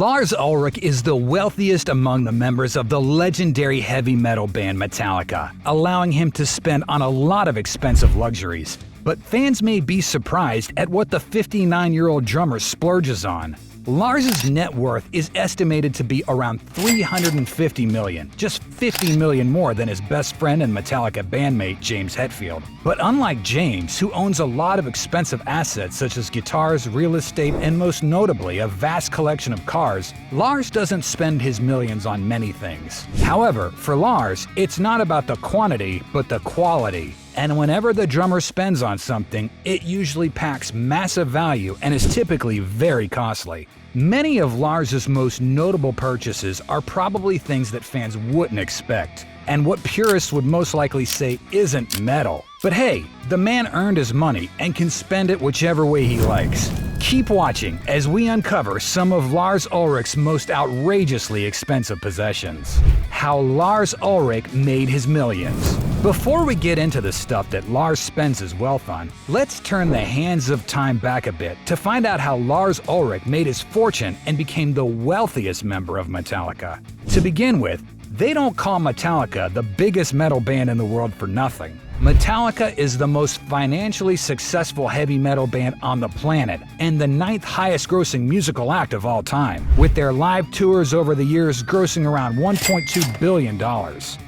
Lars Ulrich is the wealthiest among the members of the legendary heavy metal band Metallica, allowing him to spend on a lot of expensive luxuries. But fans may be surprised at what the 59-year-old drummer splurges on. Lars's net worth is estimated to be around $350 million, just $50 million more than his best friend and Metallica bandmate James Hetfield. But unlike James, who owns a lot of expensive assets such as guitars, real estate, and most notably a vast collection of cars, Lars doesn't spend his millions on many things. However, for Lars, it's not about the quantity, but the quality. And whenever the drummer spends on something, it usually packs massive value and is typically very costly. Many of Lars's most notable purchases are probably things that fans wouldn't expect, and what purists would most likely say isn't metal. But hey, the man earned his money and can spend it whichever way he likes. Keep watching as we uncover some of Lars Ulrich's most outrageously expensive possessions. How Lars Ulrich made his millions. Before we get into the stuff that Lars spends his wealth on, let's turn the hands of time back a bit to find out how Lars Ulrich made his fortune and became the wealthiest member of Metallica. To begin with, they don't call Metallica the biggest metal band in the world for nothing. Metallica is the most financially successful heavy metal band on the planet and the 9th highest grossing musical act of all time, with their live tours over the years grossing around $1.2 billion.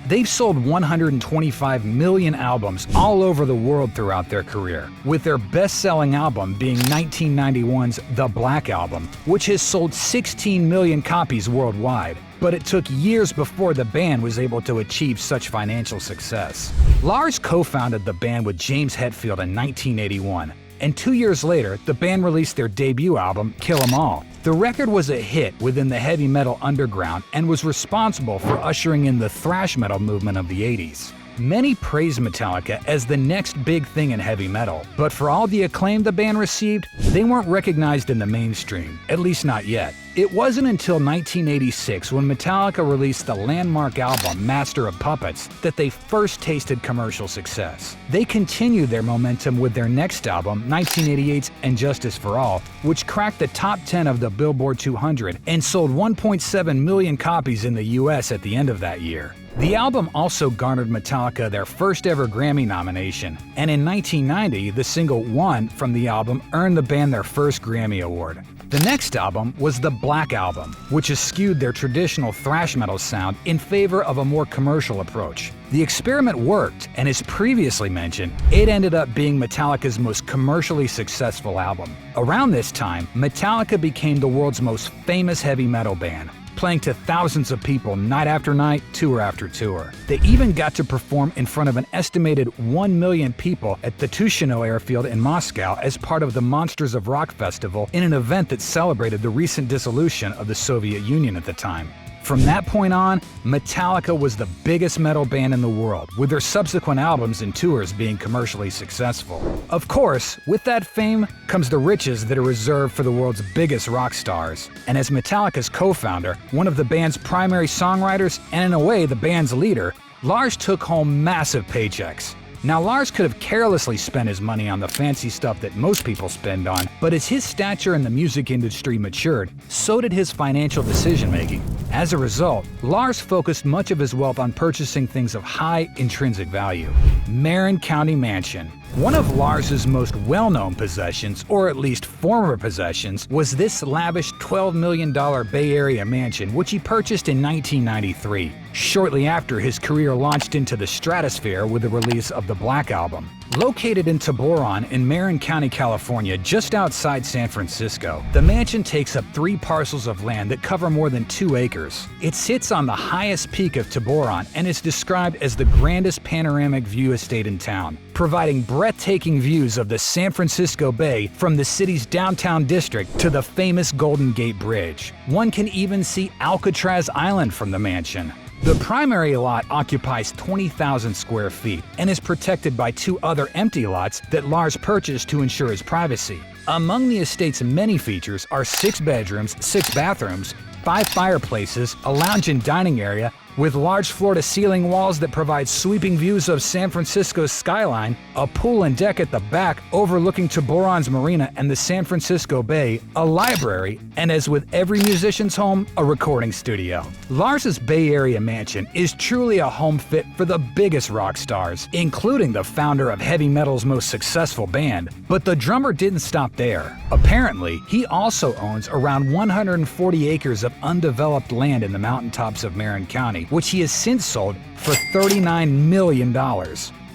They've sold 125 million albums all over the world throughout their career, with their best-selling album being 1991's The Black Album, which has sold 16 million copies worldwide. But it took years before the band was able to achieve such financial success. Lars co-founded the band with James Hetfield in 1981, and 2 years later, the band released their debut album, Kill 'Em All. The record was a hit within the heavy metal underground and was responsible for ushering in the thrash metal movement of the 80s. Many praised Metallica as the next big thing in heavy metal, but for all the acclaim the band received, they weren't recognized in the mainstream, at least not yet. It wasn't until 1986, when Metallica released the landmark album Master of Puppets, that they first tasted commercial success. They continued their momentum with their next album, 1988's And Justice for All, which cracked the top 10 of the Billboard 200 and sold 1.7 million copies in the US at the end of that year. The album also garnered Metallica their first ever Grammy nomination, and in 1990, the single One from the album earned the band their first Grammy Award. The next album was The Black Album, which eschewed their traditional thrash metal sound in favor of a more commercial approach. The experiment worked, and as previously mentioned, it ended up being Metallica's most commercially successful album. Around this time, Metallica became the world's most famous heavy metal band, playing to thousands of people night after night, tour after tour. They even got to perform in front of an estimated 1 million people at the Tushino airfield in Moscow as part of the Monsters of Rock festival in an event that celebrated the recent dissolution of the Soviet Union at the time. From that point on, Metallica was the biggest metal band in the world, with their subsequent albums and tours being commercially successful. Of course, with that fame comes the riches that are reserved for the world's biggest rock stars. And as Metallica's co-founder, one of the band's primary songwriters, and in a way the band's leader, Lars took home massive paychecks. Now, Lars could have carelessly spent his money on the fancy stuff that most people spend on, but as his stature in the music industry matured, so did his financial decision-making. As a result, Lars focused much of his wealth on purchasing things of high intrinsic value. Marin County Mansion. One of Lars's most well-known possessions, or at least former possessions, was this lavish $12 million Bay Area mansion, which he purchased in 1993, shortly after his career launched into the stratosphere with the release of the Black Album. Located in Tiburon in Marin County, California, just outside San Francisco, the mansion takes up 3 parcels of land that cover more than 2 acres. It sits on the highest peak of Tiburon and is described as the grandest panoramic view estate in town, providing breathtaking views of the San Francisco Bay from the city's downtown district to the famous Golden Gate Bridge. One can even see Alcatraz Island from the mansion. The primary lot occupies 20,000 square feet and is protected by 2 other empty lots that Lars purchased to ensure his privacy. Among the estate's many features are 6 bedrooms, 6 bathrooms, 5 fireplaces, a lounge and dining area, With large floor-to-ceiling walls that provide sweeping views of San Francisco's skyline, a pool and deck at the back overlooking Tiburon's Marina and the San Francisco Bay, a library, and as with every musician's home, a recording studio. Lars's Bay Area mansion is truly a home fit for the biggest rock stars, including the founder of heavy metal's most successful band. But the drummer didn't stop there. Apparently, he also owns around 140 acres of undeveloped land in the mountaintops of Marin County, which he has since sold for $39 million.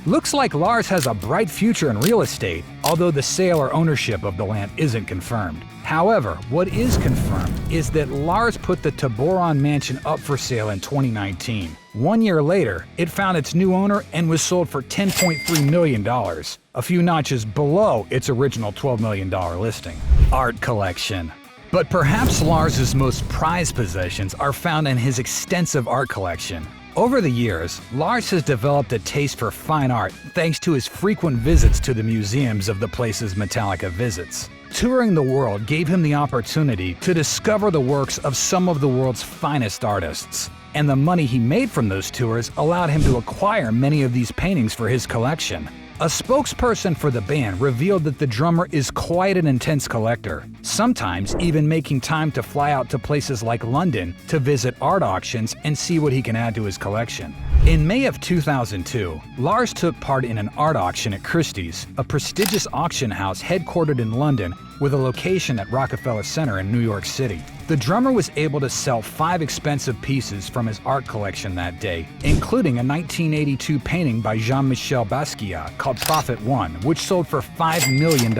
Looks like Lars has a bright future in real estate, although the sale or ownership of the land isn't confirmed. However, what is confirmed is that Lars put the Tiburon mansion up for sale in 2019. 1 year later, it found its new owner and was sold for $10.3 million, a few notches below its original $12 million listing. Art collection. But perhaps Lars's most prized possessions are found in his extensive art collection. Over the years, Lars has developed a taste for fine art thanks to his frequent visits to the museums of the places Metallica visits. Touring the world gave him the opportunity to discover the works of some of the world's finest artists, and the money he made from those tours allowed him to acquire many of these paintings for his collection. A spokesperson for the band revealed that the drummer is quite an intense collector, sometimes even making time to fly out to places like London to visit art auctions and see what he can add to his collection. In May of 2002, Lars took part in an art auction at Christie's, a prestigious auction house headquartered in London with a location at Rockefeller Center in New York City. The drummer was able to sell 5 expensive pieces from his art collection that day, including a 1982 painting by Jean-Michel Basquiat called Prophet One, which sold for $5 million.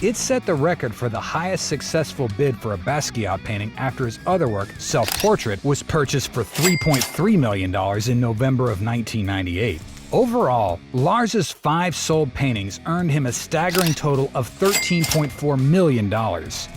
It set the record for the highest successful bid for a Basquiat painting after his other work, Self-Portrait, was purchased for $3.3 million in November of 1998. Overall, Lars's 5 sold paintings earned him a staggering total of $13.4 million.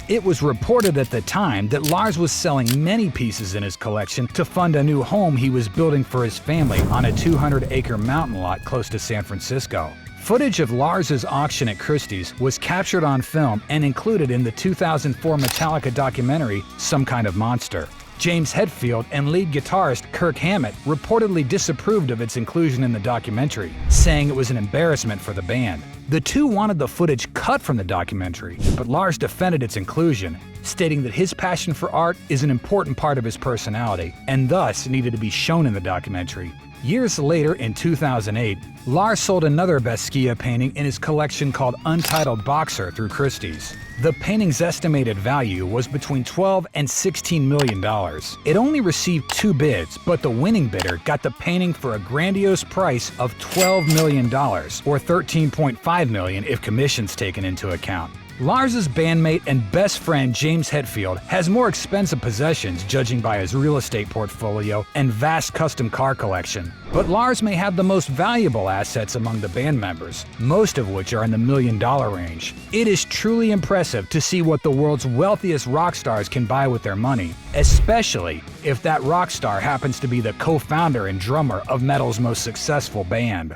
It was reported at the time that Lars was selling many pieces in his collection to fund a new home he was building for his family on a 200-acre mountain lot close to San Francisco. Footage of Lars's auction at Christie's was captured on film and included in the 2004 Metallica documentary, Some Kind of Monster. James Hetfield and lead guitarist Kirk Hammett reportedly disapproved of its inclusion in the documentary, saying it was an embarrassment for the band. The two wanted the footage cut from the documentary, but Lars defended its inclusion, stating that his passion for art is an important part of his personality and thus needed to be shown in the documentary. Years later, in 2008, Lars sold another Basquiat painting in his collection called Untitled Boxer through Christie's. The painting's estimated value was between $12 and $16 million. It only received 2 bids, but the winning bidder got the painting for a grandiose price of $12 million, or $13.5 million if commissions taken into account. Lars's bandmate and best friend James Hetfield has more expensive possessions judging by his real estate portfolio and vast custom car collection. But Lars may have the most valuable assets among the band members, most of which are in the $1 million range. It is truly impressive to see what the world's wealthiest rock stars can buy with their money, especially if that rock star happens to be the co-founder and drummer of metal's most successful band.